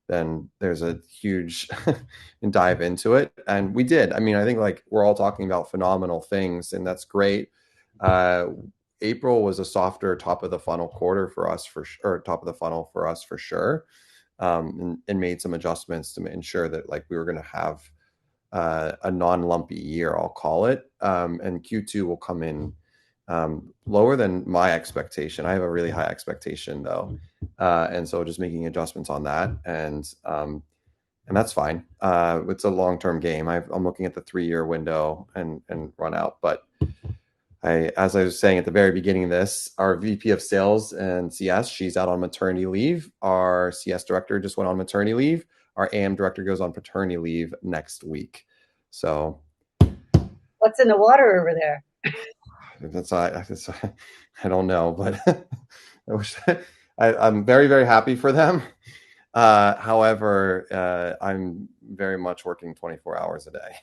then there's a huge dive into it. And we did. I mean, I think like we're all talking about phenomenal things, and that's great. April was a softer top of the funnel quarter for us or top of the funnel for us for sure. And made some adjustments to ensure that like we were going to have a non-lumpy year, I'll call it. And Q2 will come in lower than my expectation. I have a really high expectation though. And so just making adjustments on that. And that's fine. It's a long-term game. I'm looking at the 3-year window and run out. But as I was saying at the very beginning of this, our VP of Sales and CS, she's out on maternity leave. Our CS director just went on maternity leave. Our AM director goes on paternity leave next week. So,
what's in the water over there?
I don't know, but I'm very, very happy for them. However, I'm very much working 24 hours a day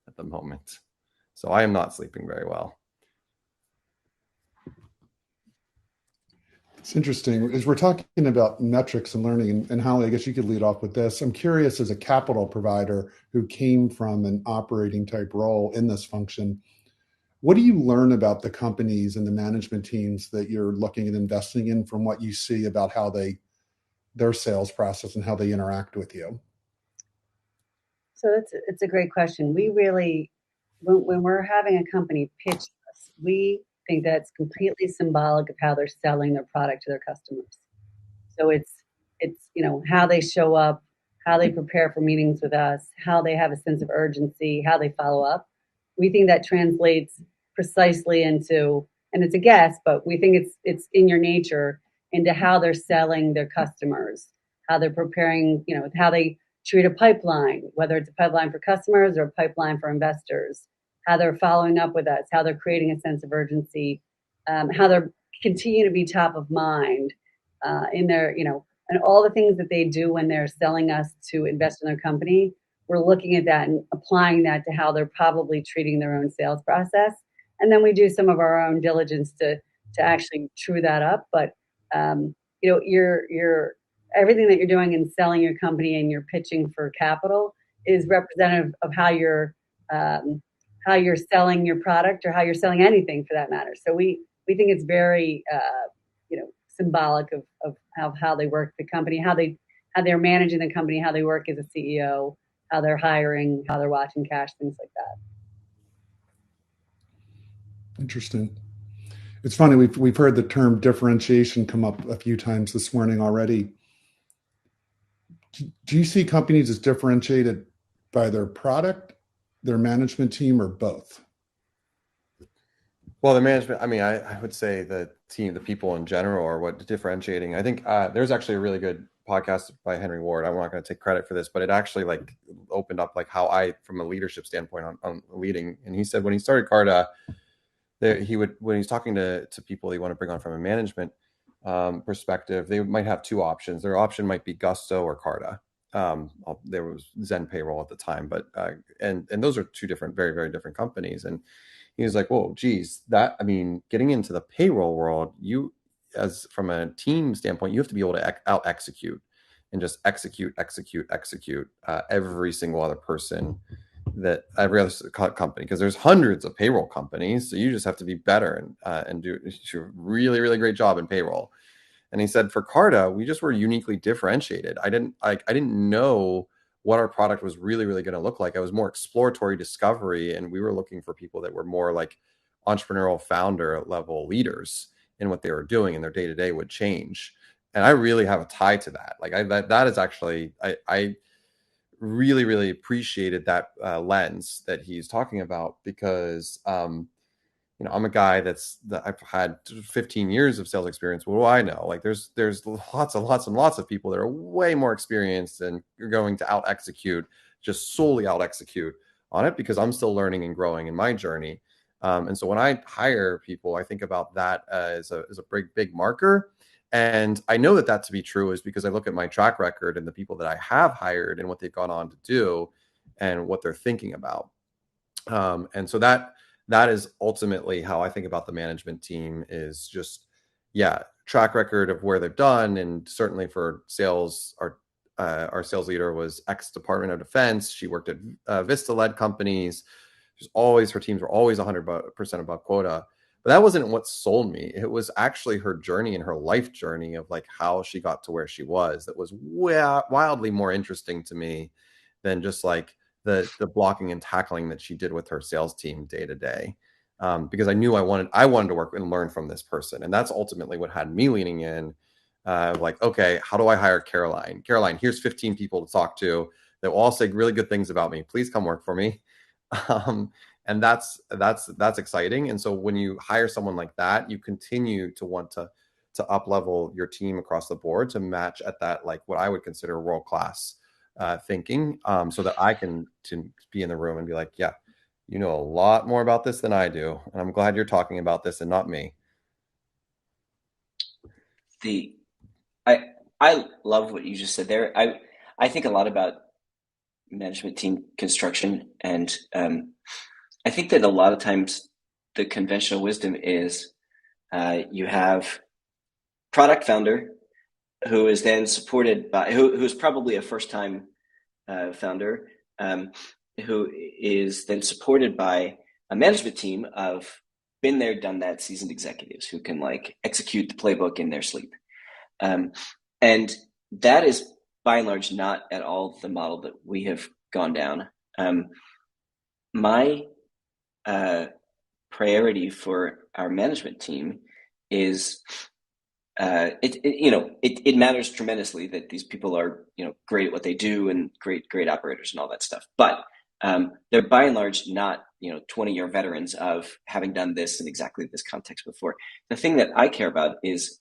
at the moment. So I am not sleeping very well.
It's interesting. As we're talking about metrics and learning, and Holly, I guess you could lead off with this. I'm curious, as a capital provider who came from an operating type role in this function, what do you learn about the companies and the management teams that you're looking at investing in from what you see about how their sales process and how they interact with you?
So it's a great question. We really, when we're having a company pitch us, we think that's completely symbolic of how they're selling their product to their customers. So it's how they show up, how they prepare for meetings with us, how they have a sense of urgency, how they follow up. We think that translates precisely into, and it's a guess, but we think it's in your nature, into how they're selling their customers, how they're preparing, how they treat a pipeline, whether it's a pipeline for customers or a pipeline for investors, how they're following up with us, how they're creating a sense of urgency, how they're continue to be top of mind in their, and all the things that they do when they're selling us to invest in their company. We're looking at that and applying that to how they're probably treating their own sales process. And then we do some of our own diligence to actually true that up. But, you're everything that you're doing in selling your company and you're pitching for capital is representative of how you're selling your product or how you're selling anything for that matter. So we think it's very, symbolic of how they work the company, how they're managing the company, how they work as a CEO, how they're hiring, how they're watching cash, things like that.
Interesting. It's funny, we've heard the term differentiation come up a few times this morning already. Do you see companies as differentiated by their product, their management team, or both?
Well, the management, I would say the team, the people in general are what differentiating. I think there's actually a really good podcast by Henry Ward. I'm not going to take credit for this, but it actually opened up how I, from a leadership standpoint on leading. And he said when he started Carta, when he's talking to people they want to bring on from a management perspective, they might have two options. Their option might be Gusto or Carta. There was Zen Payroll at the time, but and those are two different, very, very different companies. And he was like, "Whoa, geez, getting into the payroll world, from a team standpoint, you have to be able to out execute and just execute every single other person that every other company, because there's hundreds of payroll companies, so you just have to be better and do a really, really great job in payroll." And he said, for Carta, we just were uniquely differentiated. I didn't know what our product was really, really going to look like. I was more exploratory discovery, and we were looking for people that were more like entrepreneurial founder level leaders in what they were doing, and their day-to-day would change. And I really have a tie to that. That is actually, I really, really appreciated that lens that he's talking about, because I'm a guy I've had 15 years of sales experience. What do I know? There's lots and lots and lots of people that are way more experienced and you're going to out execute, just solely out execute on it, because I'm still learning and growing in my journey. And so when I hire people, I think about that as a big marker. And I know that to be true is because I look at my track record and the people that I have hired and what they've gone on to do and what they're thinking about. And so that is ultimately how I think about the management team, is just, track record of where they've done. And certainly for sales, our sales leader was ex-Department of Defense. She worked at Vista-led companies. Her teams were always 100% above quota. But that wasn't what sold me. It was actually her journey and her life journey of like how she got to where she was that was wildly more interesting to me than just like the blocking and tackling that she did with her sales team day to day. Because I knew I wanted to work and learn from this person. And that's ultimately what had me leaning in. Like, okay, how do I hire Caroline? Caroline, here's 15 people to talk to that will all say really good things about me. Please come work for me. And that's exciting. And so when you hire someone like that, you continue to want to up level your team across the board to match at that, like what I would consider world-class thinking, so that I can to be in the room and be like, yeah, you know a lot more about this than I do. And I'm glad you're talking about this and not me.
I love what you just said there. I think a lot about management team construction, and I think that a lot of times the conventional wisdom is you have product founder who is then supported by who's probably a first-time founder who is then supported by a management team of been there, done that, seasoned executives who can like execute the playbook in their sleep. And that is by and large not at all the model that we have gone down. My priority for our management team is it matters tremendously that these people are great at what they do and great operators and all that stuff, but they're by and large not 20-year veterans of having done this in exactly this context before. The thing that I care about is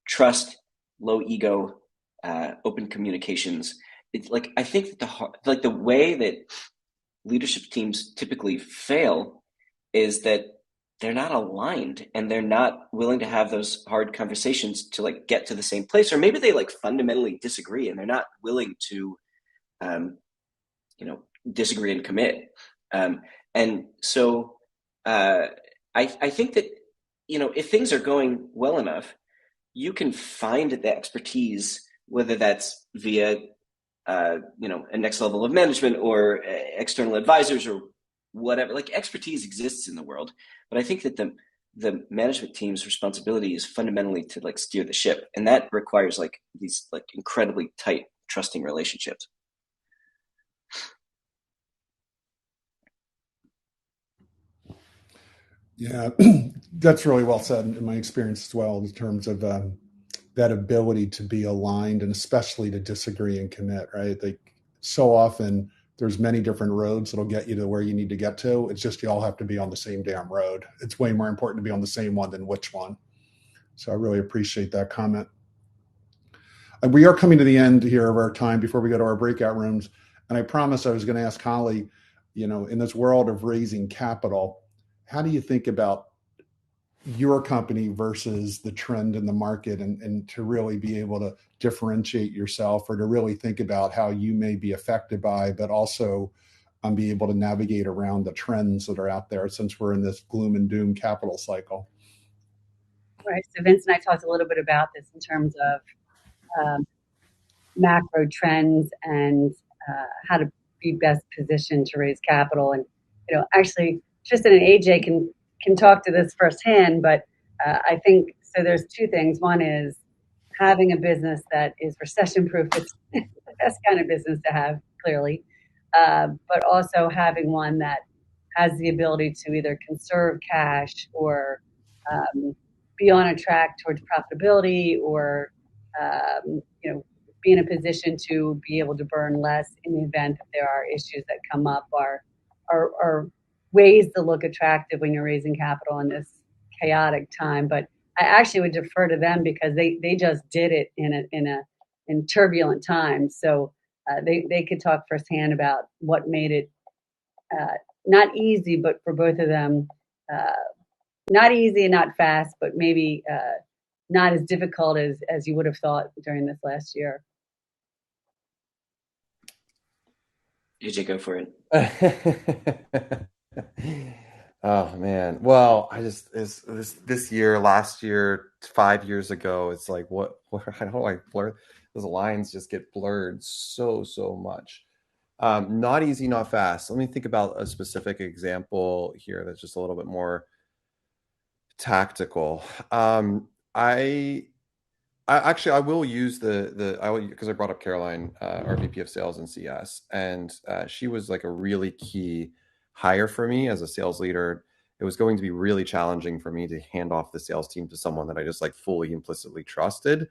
trust, low ego, open communications. It's like I think that the way that leadership teams typically fail is that they're not aligned and they're not willing to have those hard conversations to like get to the same place, or maybe they like fundamentally disagree and they're not willing to disagree and commit. And so I think that if things are going well enough, you can find the expertise, whether that's via a next level of management or external advisors or whatever. Like expertise exists in the world, but I think that the management team's responsibility is fundamentally to like steer the ship, and that requires like these like incredibly tight, trusting relationships.
Yeah, that's really well said in my experience as well, in terms of that ability to be aligned and especially to disagree and commit, right? Like so often there's many different roads that'll get you to where you need to get to. It's just you all have to be on the same damn road. It's way more important to be on the same one than which one. So I really appreciate that comment. We are coming to the end here of our time before we go to our breakout rooms. And I promised I was going to ask Holly, in this world of raising capital, how do you think about your company versus the trend in the market, and to really be able to differentiate yourself, or to really think about how you may be affected by, but also be able to navigate around the trends that are out there, since we're in this gloom and doom capital cycle?
Right. So Vince and I talked a little bit about this in terms of macro trends and how to be best positioned to raise capital. And actually, Tristan and AJ can talk to this firsthand, but I think so. There's two things. One is having a business that is recession-proof. It's the best kind of business to have, clearly, but also having one that has the ability to either conserve cash or be on a track towards profitability, or be in a position to be able to burn less in the event that there are issues that come up, are ways to look attractive when you're raising capital in this chaotic time. But I actually would defer to them because they just did it in turbulent times. So they could talk firsthand about what made it not easy, but for both of them, not easy and not fast, but maybe not as difficult as you would have thought during this last year.
AJ, go for it.
Oh man. Well, this year, last year, 5 years ago, it's like how do I blur? Those lines just get blurred so much. Not easy, not fast. Let me think about a specific example here that's just a little bit more tactical. I will use because I brought up Caroline, our VP of Sales and CS, and she was like a really key hire for me as a sales leader. It was going to be really challenging for me to hand off the sales team to someone that I just like fully implicitly trusted.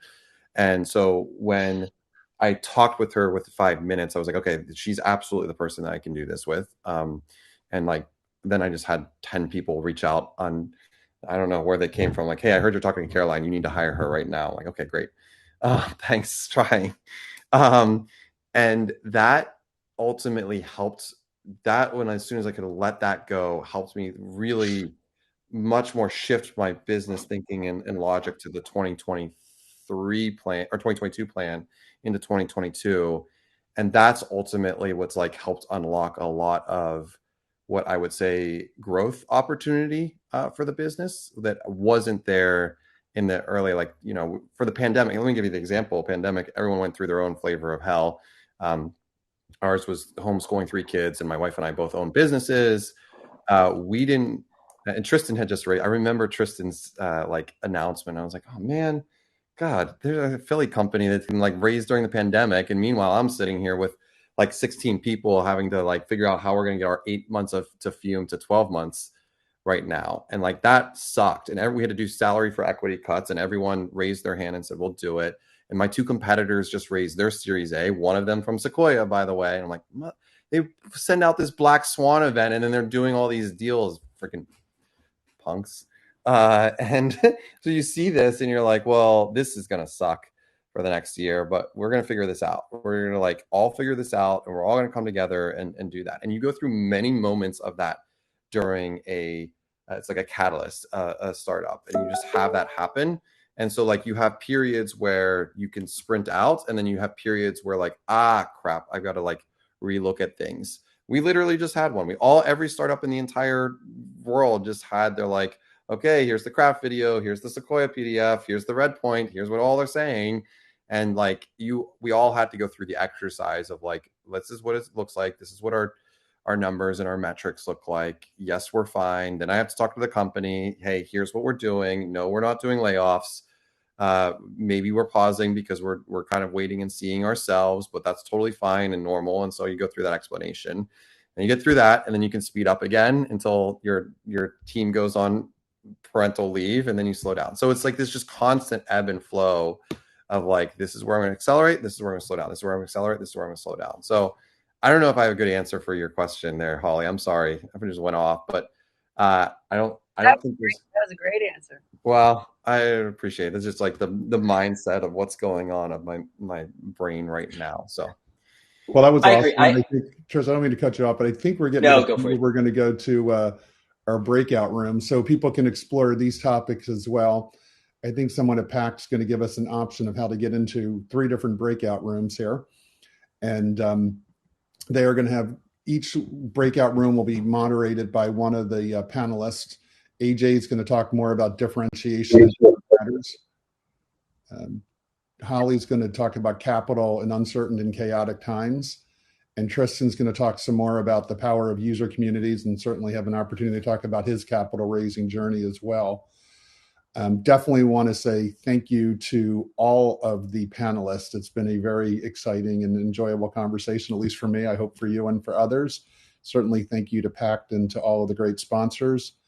And so when I talked with her with 5 minutes, I was like, okay, she's absolutely the person that I can do this with. And like then I just had 10 people reach out on, I don't know where they came from. Like, hey, I heard you're talking to Caroline. You need to hire her right now. Like, okay, great. Thanks, trying. And that ultimately helped. That when as soon as I could let that go, helped me really much more shift my business thinking and logic to the 2023 plan or 2022 plan into 2022. And that's ultimately what's like helped unlock a lot of what I would say growth opportunity for the business that wasn't there in the early, like, you know, for the pandemic. Let me give you the example. Pandemic, everyone went through their own flavor of hell. Ours was homeschooling 3 kids, and my wife and I both own businesses. We didn't, and Tristan had just raised, I remember Tristan's like announcement. I was like, oh man, God, there's a Philly company that's been like raised during the pandemic. And meanwhile, I'm sitting here with like 16 people having to like figure out how we're going to get our 8 months to fume to 12 months right now. And like that sucked. And we had to do salary for equity cuts, and everyone raised their hand and said, we'll do it. And my 2 competitors just raised their Series A, one of them from Sequoia, by the way. And I'm like, they send out this Black Swan event, and then they're doing all these deals, freaking punks. And so you see this and you're like, well, this is going to suck for the next year, but we're going to figure this out. We're going to like all figure this out, and we're all going to come together and do that. And you go through many moments of that during it's like a catalyst, a startup, and you just have that happen. And so like you have periods where you can sprint out, and then you have periods where like, crap, I've got to like relook at things. We literally just had one. Every startup in the entire world just had their like, okay, here's the craft video, here's the Sequoia PDF, here's the red point, here's what all they're saying. And like we all had to go through the exercise of like, this is what it looks like. This is what our numbers and our metrics look like. Yes, we're fine. Then I have to talk to the company. Hey, here's what we're doing. No, we're not doing layoffs. Maybe we're pausing because we're kind of waiting and seeing ourselves, but that's totally fine and normal. And so you go through that explanation, and you get through that, and then you can speed up again until your team goes on parental leave, and then you slow down. So it's like this just constant ebb and flow of like, this is where I'm going to accelerate. This is where I'm going to slow down. This is where I'm going to accelerate. This is where I'm going to slow down. So I don't know if I have a good answer for your question there, Holly. I'm sorry. I just went off, but I don't think there's.
That was a great answer.
Well, I appreciate it. It's just like the mindset of what's going on of my brain right now. So.
Well, that was awesome.
Agree.
I think, Trish, I don't mean to cut you off, but I think we're getting we're going to go to our breakout room so people can explore these topics as well. I think someone at PAC's going to give us an option of how to get into 3 different breakout rooms here. And they are going to have, each breakout room will be moderated by one of the panelists. AJ is going to talk more about differentiation and matters. Holly's going to talk about capital in uncertain and chaotic times. And Tristan's going to talk some more about the power of user communities, and certainly have an opportunity to talk about his capital raising journey as well. Definitely want to say thank you to all of the panelists. It's been a very exciting and enjoyable conversation, at least for me. I hope for you and for others. Certainly thank you to PACT and to all of the great sponsors.